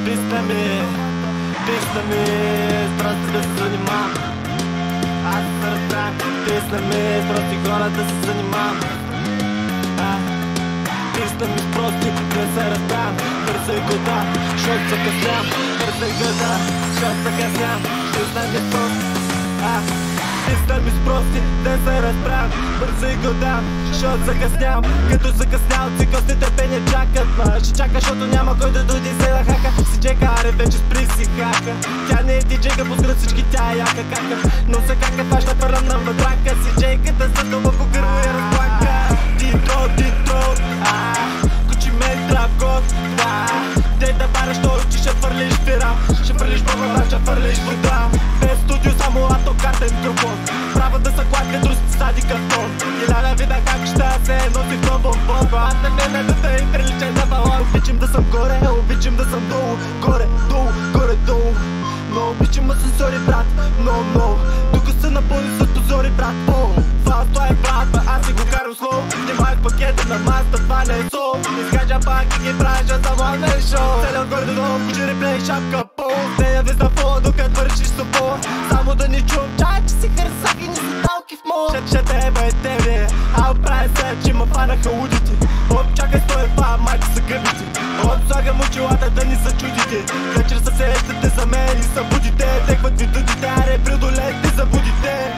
Писна ми, с прости да се занимавам. Аз се разбрах, писна ми, с прости хора да се занимавам. Писна ми с прости, да се разбрах. Бързай года, защото закъсням. Бързай года, защото закъсням. Писна ми с прости, писна ми с прости, да се разбрах. Бързай года, защото закъсням. Като закъснялци, кости търпение чакат. Ще чака, защото няма кой да дойде и се нахака. Си джека, аре вече спри си хака. Тя не е диджейка, посред всички тя е яка кака. Но се кака, това ще първам на въдрака. Си джейката с дълбоко гърло я разплака. Дитрот, кучи мен трап код. Дей да бараш, той очи ще фърлиш бира. Ще фърлиш баба, ще фърлиш вода. Без студио, само автокартен микрофон. Права да са кладка, друзите сади картон. И ляля вида как ще се носи в бомбон. Аз не ме да и приличай на балон. Обичам да съм горе, обичам да съм долу. Горе, долу. Но обичам асансьори, брат, много. Тук се напълни с позори, брат. Фалсто е брат, аз си го карам слоу. Внимай в пакета на маста, това не е сол. Изгажа банки ги бража за младне шоу. Целя отгоре до долу, кучи реплей, шапка пол. Нея визна фола, докато вършиш собола. Само да ни чум, чай, че си хърсак и не си талки в мол. Ще тебе, а оправя се, че ма фанаха лудите. Чакай, стой това, майка са гъбите. Слагам очилата да ни зачудите. Вечер се сещате за мен и събудите. Текват ви дудите, аре преодолете, забудите.